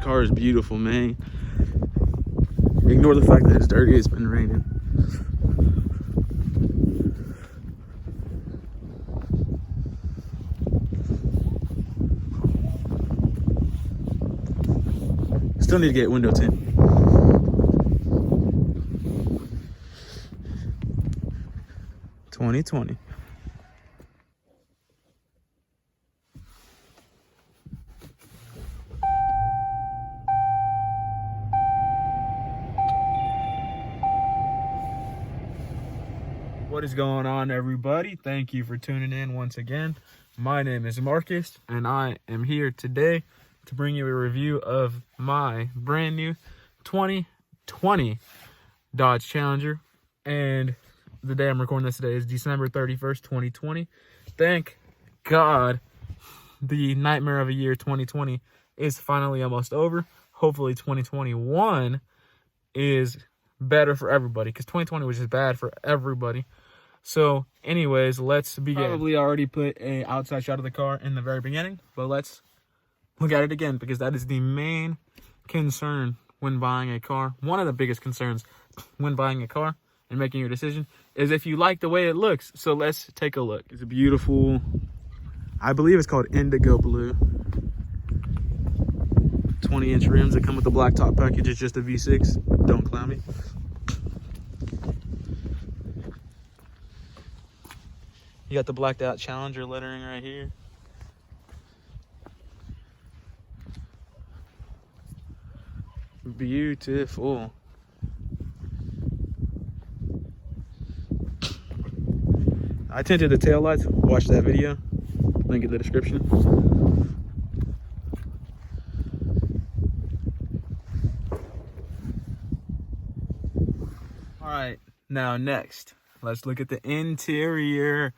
car is beautiful, man. Ignore the fact that it's dirty, it's been raining. Still need to get window tint. (2020). What is going on, everybody? Thank you for tuning in once again. My name is Marcus, and I am here today to bring you a review of my brand new 2020 Dodge Challenger. And the day I'm recording this today is December 31st, 2020. Thank God the nightmare of a year 2020 is finally almost over. Hopefully 2021 is better for everybody, because 2020 was just bad for everybody. So anyways, let's begin. Probably already put a outside shot of the car in the very beginning, but let's look at it again, because that is the main concern when buying a car. One of the biggest concerns when buying a car and making your decision is if you like the way it looks. So let's take a look. It's a beautiful, I believe it's called indigo blue. 20-inch rims that come with the black top package. It's just a V6. Don't clown me. You got the blacked out Challenger lettering right here. Beautiful. I tinted the taillights. Watch that video. Link in the description. All right, now next, let's look at the interior.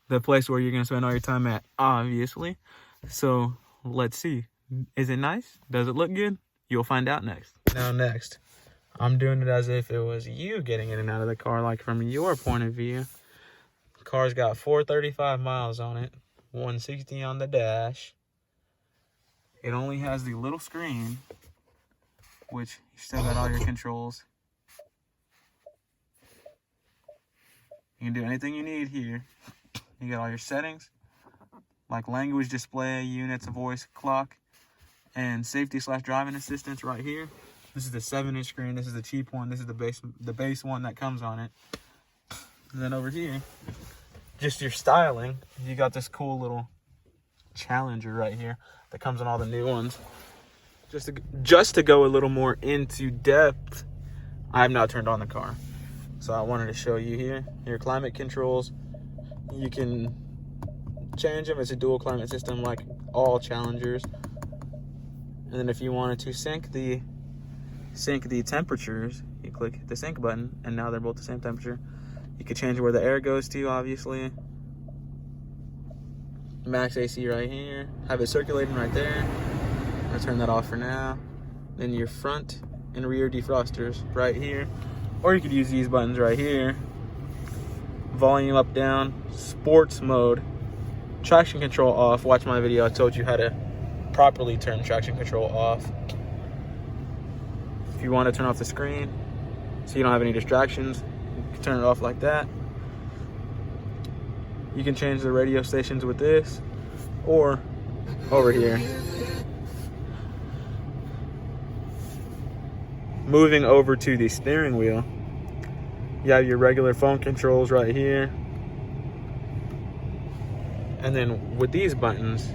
The place where you're gonna spend all your time at, obviously. So let's see. Is it nice? Does it look good? You'll find out next. Now next, I'm doing it as if it was you getting in and out of the car, like from your point of view. The car's got 435 miles on it, 160 on the dash. It only has the little screen, which you still got all your controls. You can do anything you need here. You got all your settings, like language, display, units, voice, clock, and safety/driving assistance right here. This is the 7-inch screen. This is the cheap one. This is the base one that comes on it. And then over here, just your styling. You got this cool little Challenger right here that comes on all the new ones. Just to go a little more into depth, I have not turned on the car, so I wanted to show you here your climate controls. You can change them. It's a dual climate system like all Challengers. And then if you wanted to sync the temperatures, you click the sync button, and now they're both the same temperature. You could change where the air goes to, obviously. Max AC right here. Have it circulating right there. I'm gonna turn that off for now. Then your front and rear defrosters right here. Or you could use these buttons right here. Volume up, down, sports mode, traction control off. Watch my video, I told you how to properly turn traction control off. If you want to turn off the screen so you don't have any distractions, you can turn it off like that. You can change the radio stations with this, or over here. Moving over to the steering wheel, you have your regular phone controls right here. And then with these buttons,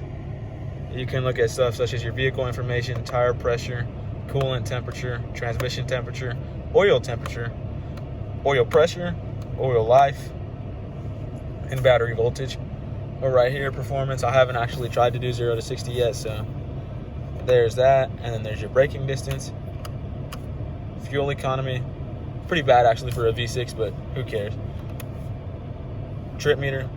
you can look at stuff such as your vehicle information, tire pressure, coolant temperature, transmission temperature, oil temperature, oil pressure, oil life, and battery voltage. Or right here, performance. I haven't actually tried to do 0 to 60 yet, so there's that. And then there's your braking distance, fuel economy. Pretty bad actually for a V6, but who cares? Trip meter.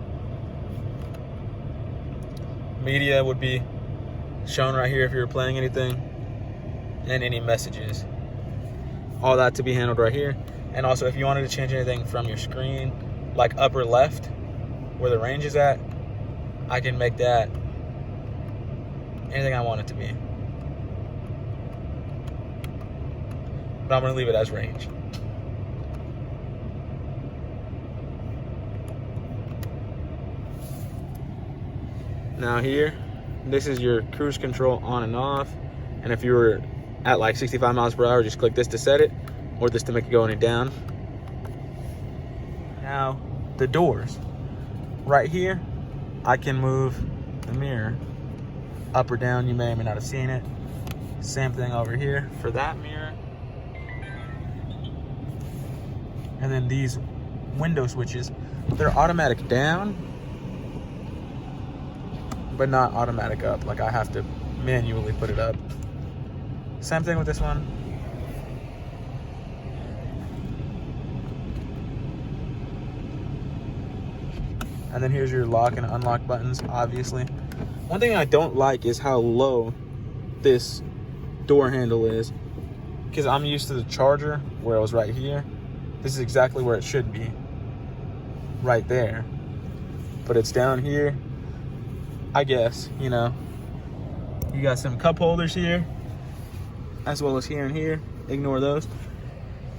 Media would be shown right here if you were playing anything, and any messages. All that to be handled right here. And also if you wanted to change anything from your screen, like upper left where the range is at, I can make that anything I want it to be. but I'm gonna leave it as range. Now here, this is your cruise control on and off. And if you were at like 65 miles per hour, just click this to set it, or this to make it go any down. Now, the doors. Right here, I can move the mirror up or down. You may or may not have seen it. Same thing over here for that mirror. And then these window switches, they're automatic down, but not automatic up. Like I have to manually put it up. Same thing with this one. And then here's your lock and unlock buttons, obviously. One thing I don't like is how low this door handle is, because I'm used to the Charger where it was right here. This is exactly where it should be, right there. But it's down here, I guess, you know. You got some cup holders here, as well as here and here. Ignore those.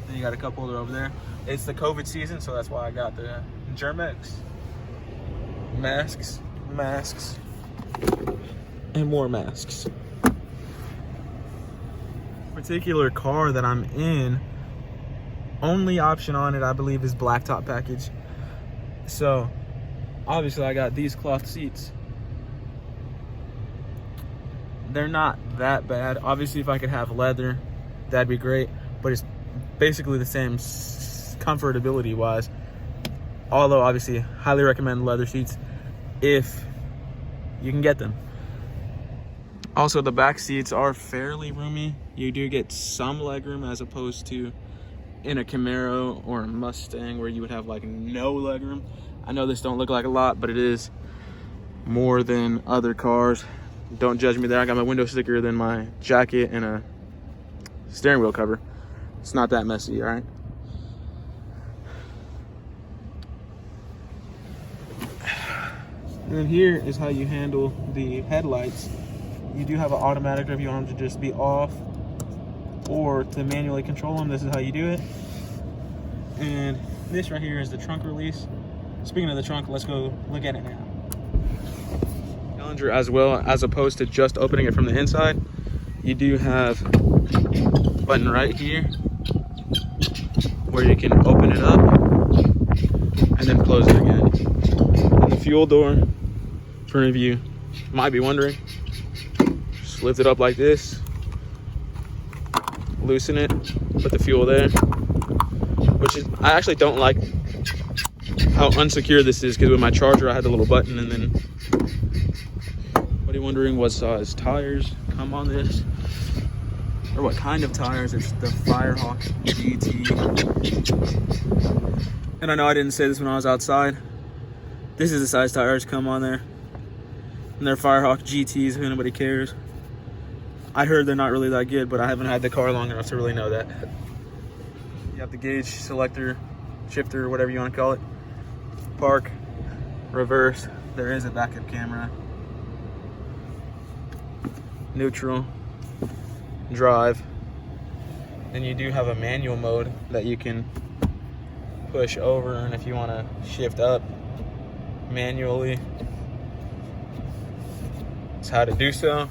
Then you got a cup holder over there. It's the COVID season, so that's why I got the Germex. Masks, and more masks. Particular car that I'm in, only option on it I believe is blacktop package. So obviously I got these cloth seats. They're not that bad. Obviously if I could have leather, that'd be great, but it's basically the same comfortability wise. Although obviously highly recommend leather seats if you can get them. Also, the back seats are fairly roomy. You do get some legroom as opposed to in a Camaro or a Mustang where you would have like no legroom. I know this don't look like a lot, but it is more than other cars. Don't judge me there. I got my window sticker, then my jacket and a steering wheel cover. It's not that messy, all right? And then here is how you handle the headlights. You do have an automatic if you want them to just be off, or to manually control them. This is how you do it. And this right here is the trunk release. Speaking of the trunk, let's go look at it now. Challenger as well, as opposed to just opening it from the inside, you do have a button right here where you can open it up and then close it again. And the fuel door, for any of you might be wondering, just lift it up like this, loosen it, put the fuel there, which is, I actually don't like how unsecure this is, because with my Charger I had the little button. And then anybody wondering what size tires come on this, or what kind of tires? It's the Firehawk GT. And I know I didn't say this when I was outside, this is the size tires come on there, and they're Firehawk GTs if anybody cares. I heard they're not really that good, but I haven't had the car long enough to really know that. You have the gauge selector, shifter, whatever you want to call it. Park, reverse, there is a backup camera. Neutral, drive. Then you do have a manual mode that you can push over, and if you want to shift up manually, it's how to do so.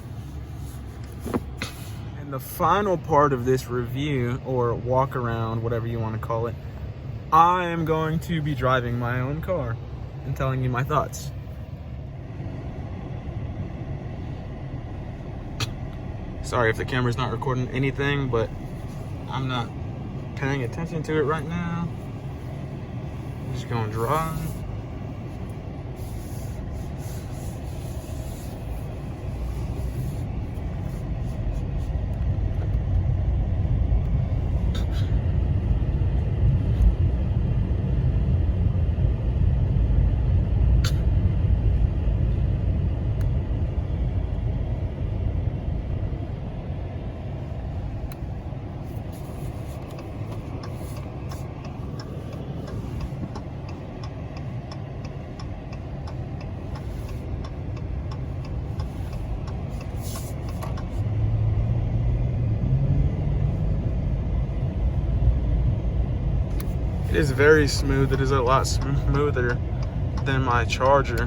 And the final part of this review, or walk around, whatever you want to call it, I am going to be driving my own car and telling you my thoughts. Sorry if the camera's not recording anything, but I'm not paying attention to it right now. I'm just gonna drive. It is very smooth. It is a lot smoother than my Charger.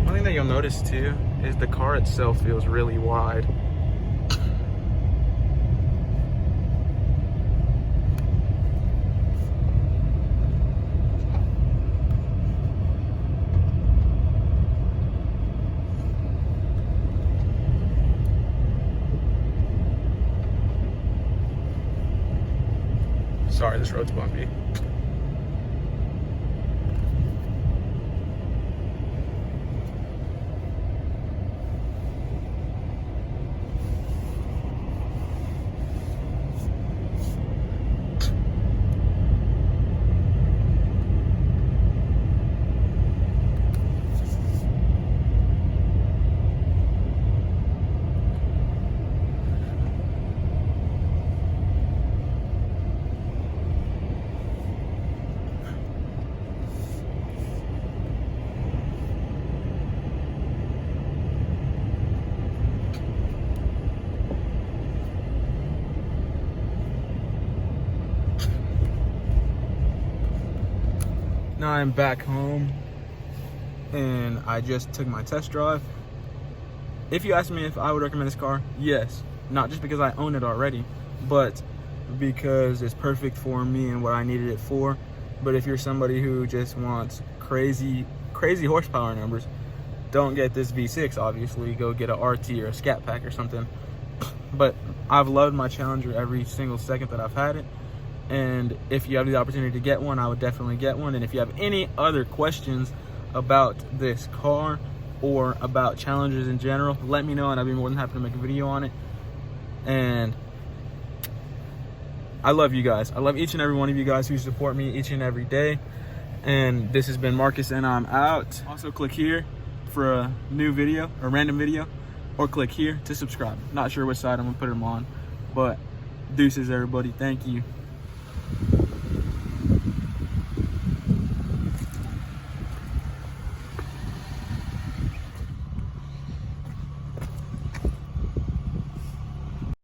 One thing that you'll notice too is the car itself feels really wide. Sorry, this road's bumpy. Now I'm back home and I just took my test drive. If you ask me if I would recommend this car, yes. Not just because I own it already, but because it's perfect for me and what I needed it for. But if you're somebody who just wants crazy horsepower numbers, don't get this V6, obviously. Go get a RT or a Scat Pack or something. But I've loved my Challenger every single second that I've had it. And if you have the opportunity to get one, I would definitely get one. And if you have any other questions about this car or about Challengers in general, let me know and I'd be more than happy to make a video on it. And I love you guys. I love each and every one of you guys who support me each and every day. And this has been Marcus and I'm out. Also click here for a new video, a random video, or click here to subscribe. Not sure which side I'm gonna put them on, but deuces everybody. Thank you.